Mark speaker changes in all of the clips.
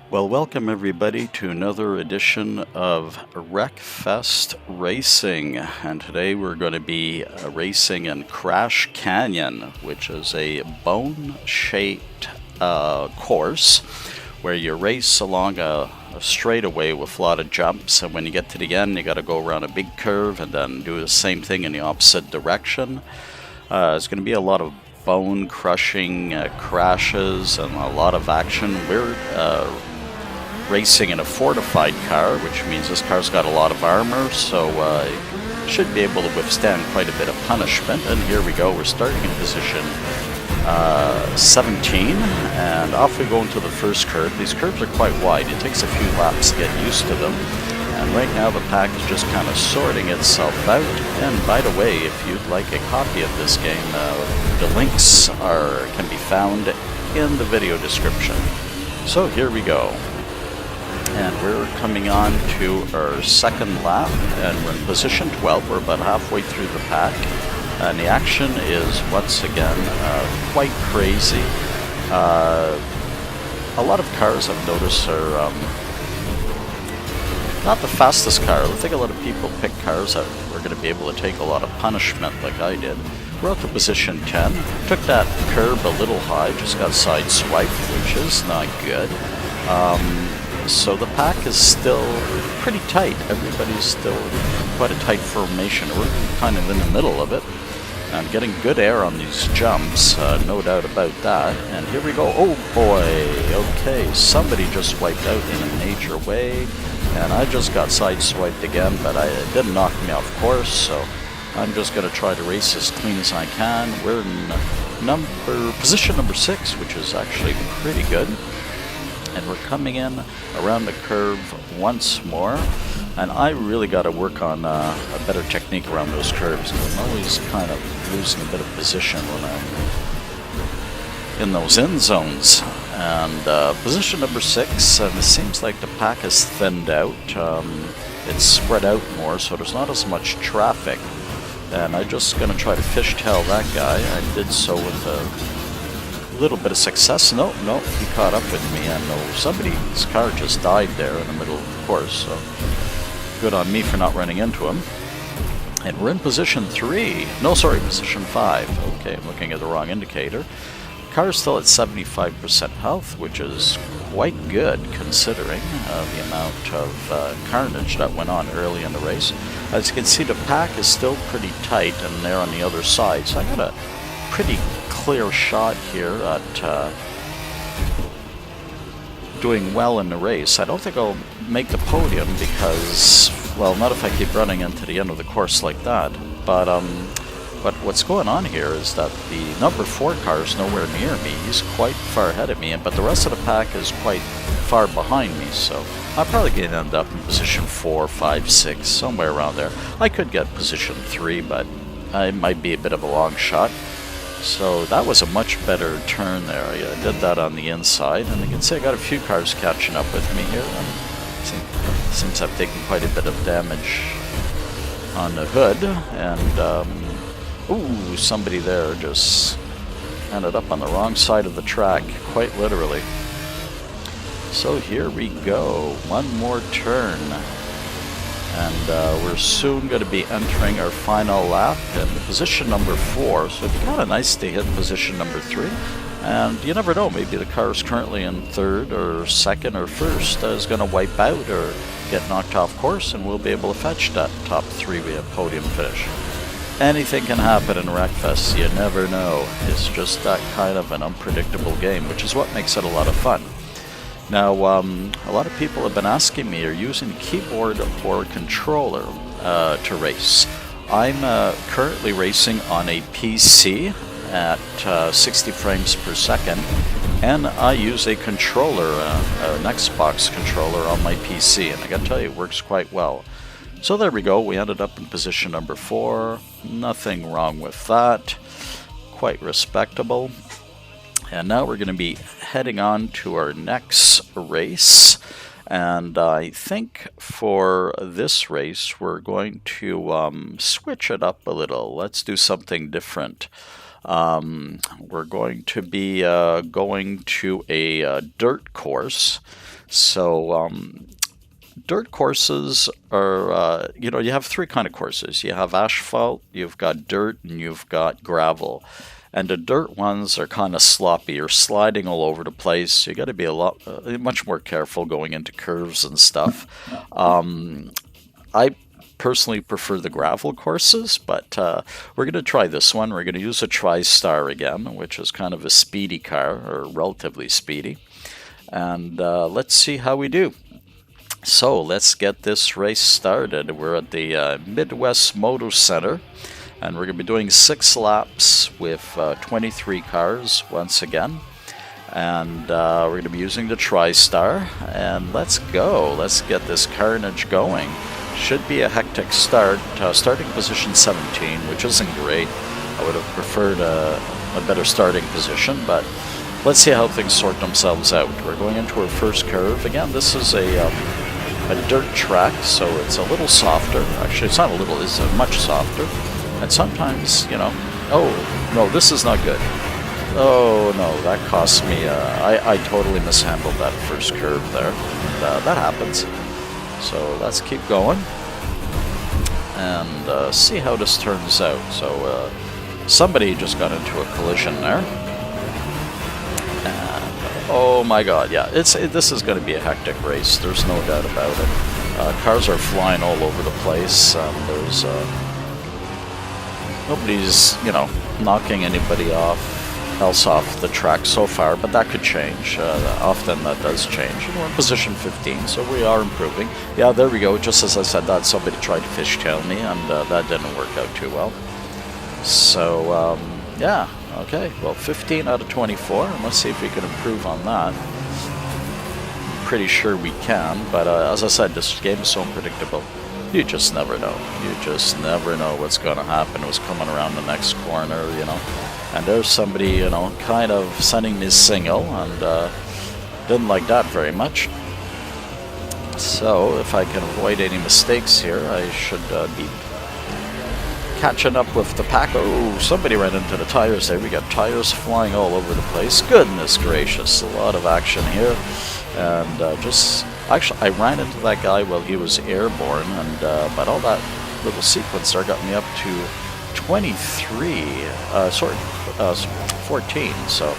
Speaker 1: Well, welcome everybody to another edition of WreckFest Racing, and today we're going to be racing in Crash Canyon, which is a bone-shaped course where you race along a straightaway with a lot of jumps, and when you get to the end you got to go around a big curve and then do the same thing in the opposite direction. It's going to be a lot of bone-crushing crashes and a lot of action. We're racing in a fortified car, which means this car's got a lot of armor, so it should be able to withstand quite a bit of punishment. And here we go, we're starting in position 17, and off we go into the first curve. These curves are quite wide, it takes a few laps to get used to them, and right now the pack is just kind of sorting itself out. And by the way, if you'd like a copy of this game, the links can be found in the video description. So here we go. And we're coming on to our second lap, and we're in position 12. We're about halfway through the pack, and the action is once again quite crazy. A lot of cars I've noticed are not the fastest car. I think a lot of people pick cars that are going to be able to take a lot of punishment like I did. We're up to position 10. Took that curb a little high, just got sideswiped, which is not good. So the pack is still pretty tight. Everybody's still quite a tight formation. We're kind of in the middle of it. I'm getting good air on these jumps, no doubt about that. And here we go. Oh boy, okay, somebody just wiped out in a major way. And I just got sideswiped again, but it didn't knock me off course, so I'm just going to try to race as clean as I can. We're in position number 6, which is actually pretty good. And we're coming in around the curve once more, and I really got to work on a better technique around those curves. I'm always kind of losing a bit of position when I'm in those end zones. And position number 6, and it seems like the pack is thinned out. It's spread out more, so there's not as much traffic. And I'm just going to try to fishtail that guy. I did so with a little bit of success. No, he caught up with me, and somebody's car just died there in the middle of the course, so good on me for not running into him. And we're in position 3. No, sorry, position 5. Okay, I'm looking at the wrong indicator. Car's still at 75% health, which is quite good considering the amount of carnage that went on early in the race. As you can see, the pack is still pretty tight, and they're on the other side, so I got a pretty clear shot here at doing well in the race. I don't think I'll make the podium because, well, not if I keep running into the end of the course like that. But what's going on here is that the number 4 car is nowhere near me. He's quite far ahead of me, but the rest of the pack is quite far behind me, so I'm probably going to end up in position 4, 5, 6, somewhere around there. I could get position 3, but it might be a bit of a long shot. So that was a much better turn there. I did that on the inside, and you can see I got a few cars catching up with me here. And seems I've taken quite a bit of damage on the hood, and ooh, somebody there just ended up on the wrong side of the track, quite literally. So here we go, one more turn. And we're soon going to be entering our final lap in position number 4. So it'd be kind of nice to hit position number 3. And you never know, maybe the car is currently in 3rd or 2nd or 1st is going to wipe out or get knocked off course, and we'll be able to fetch that top 3 via podium finish. Anything can happen in WreckFest, you never know. It's just that kind of an unpredictable game, which is what makes it a lot of fun. Now, a lot of people have been asking me, are you using keyboard or controller to race? I'm currently racing on a PC at 60 frames per second, and I use a controller, an Xbox controller on my PC, and I gotta tell you, it works quite well. So there we go, we ended up in position number 4, nothing wrong with that, quite respectable. And now we're going to be heading on to our next race, and I think for this race we're going to switch it up a little. Let's do something different. We're going to be going to a dirt course. So dirt courses are, you know, you have three kind of courses. You have asphalt, you've got dirt, and you've got gravel. And the dirt ones are kind of sloppy. You're sliding all over the place. You got to be much more careful going into curves and stuff. I personally prefer the gravel courses, but we're going to try this one. We're going to use a TriStar again, which is kind of a speedy car, or relatively speedy. And let's see how we do. So let's get this race started. We're at the Midwest Moto Center, and we're going to be doing 6 laps with 23 cars once again. And we're going to be using the TriStar, and let's go. Let's get this carnage going. Should be a hectic start. Starting position 17, which isn't great. I would have preferred a better starting position, but let's see how things sort themselves out. We're going into our first curve. Again, this is a dirt track, so it's a little softer. Actually, it's not a little, it's much softer. And sometimes, you know, oh, no, this is not good. Oh, no, that cost me, I totally mishandled that first curve there. And, that happens. So let's keep going and see how this turns out. So somebody just got into a collision there. And, oh my god, yeah, this is going to be a hectic race. There's no doubt about it. Cars are flying all over the place. There's nobody's, you know, knocking anybody else off the track so far, but that could change. Often that does change. And we're in position 15, so we are improving. Yeah, there we go. Just as I said that, somebody tried to fishtail me, and that didn't work out too well. So, yeah, okay. Well, 15 out of 24, and let's see if we can improve on that. I'm pretty sure we can, but as I said, this game is so unpredictable. You just never know. You just never know what's going to happen. What's coming around the next corner, you know. And there's somebody, you know, kind of sending me a signal, and didn't like that very much. So, if I can avoid any mistakes here, I should be catching up with the pack. Oh, somebody ran into the tires there. We got tires flying all over the place. Goodness gracious, a lot of action here. And actually, I ran into that guy while he was airborne, and but all that little sequence there got me up to 14, so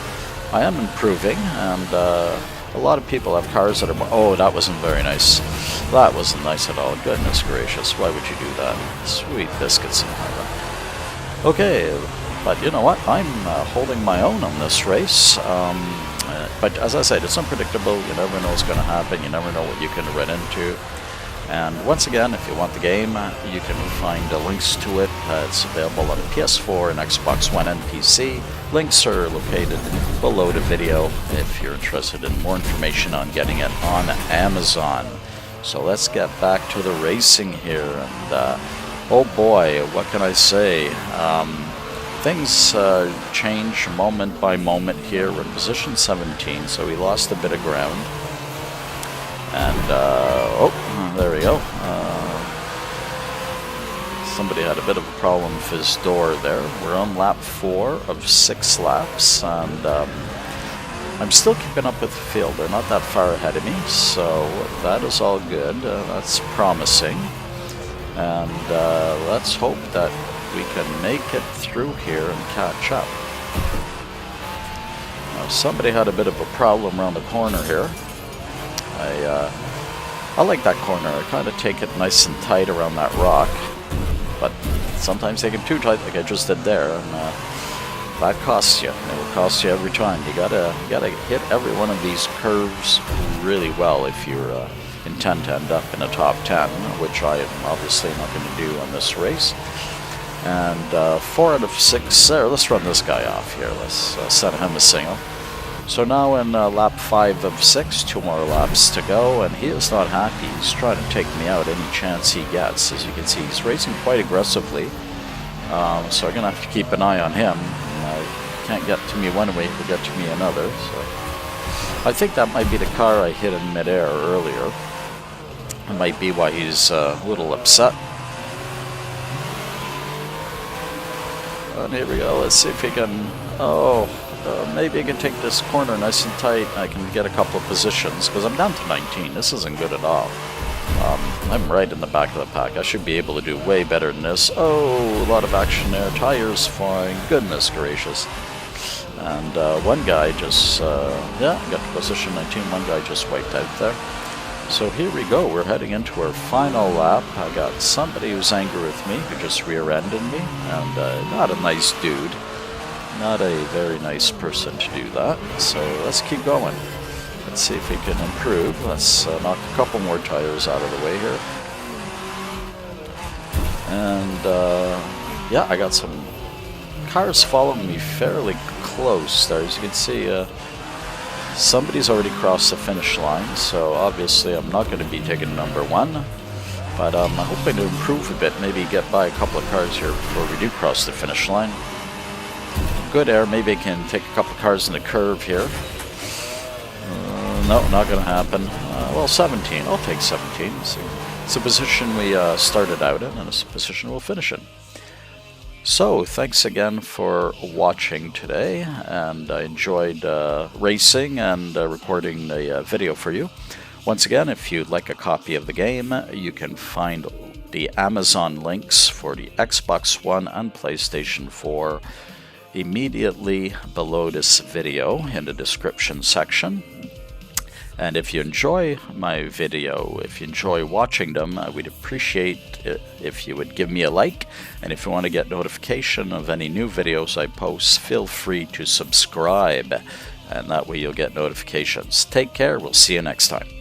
Speaker 1: I am improving, and a lot of people have cars that are more, oh, that wasn't very nice. That wasn't nice at all. Goodness gracious, why would you do that? Sweet biscuits and heaven. Okay, but you know what? I'm holding my own on this race. But as I said, it's unpredictable. You never know what's going to happen. You never know what you can run into. And once again, if you want the game, you can find links to it. It's available on PS4 and Xbox One and PC. Links are located below the video if you're interested in more information on getting it on Amazon. So let's get back to the racing here. And oh boy, what can I say? Things change moment by moment here. We're in position 17, so we lost a bit of ground. And, oh, there we go. Somebody had a bit of a problem with his door there. We're on lap 4 of 6 laps, and I'm still keeping up with the field. They're not that far ahead of me, so that is all good. That's promising. And let's hope that we can make it through here and catch up. Now, somebody had a bit of a problem around the corner here. I like that corner. I kind of take it nice and tight around that rock, but sometimes take it too tight, like I just did there, and that costs you. It will cost you every time. You gotta hit every one of these curves really well if you intend to end up in the top 10, which I am obviously not going to do on this race. And 4 out of 6 there. Let's run this guy off here. Let's send him a signal. So now in lap 5 of 6, 2 more laps to go, and he is not happy. He's trying to take me out any chance he gets. As you can see, he's racing quite aggressively. So I'm going to have to keep an eye on him. Can't get to me one way, he'll get to me another. So I think that might be the car I hit in midair earlier. It might be why he's a little upset. And here we go. Let's see if we can... Oh, maybe I can take this corner nice and tight. I can get a couple of positions, because I'm down to 19. This isn't good at all. I'm right in the back of the pack. I should be able to do way better than this. Oh, a lot of action there. Tires flying. Goodness gracious. And one guy just... yeah, got to position 19. One guy just wiped out there. So here we go, we're heading into our final lap. I got somebody who's angry with me, who just rear-ended me, and not a nice dude. Not a very nice person to do that, so let's keep going. Let's see if we can improve. Let's knock a couple more tires out of the way here. And yeah, I got some cars following me fairly close there. As you can see, somebody's already crossed the finish line, so obviously I'm not going to be taking number one, but I'm hoping to improve a bit, maybe get by a couple of cars here before we do cross the finish line. Good air, maybe I can take a couple of cars in the curve here. No, not going to happen. Well, 17, I'll take 17. It's a position we started out in, and it's a position we'll finish in. So, thanks again for watching today, and I enjoyed racing and recording the video for you. Once again, if you'd like a copy of the game, you can find the Amazon links for the Xbox One and PlayStation 4 immediately below this video in the description section. And if you enjoy my video, if you enjoy watching them, we'd appreciate it if you would give me a like. And if you want to get notification of any new videos I post, feel free to subscribe. And that way you'll get notifications. Take care. We'll see you next time.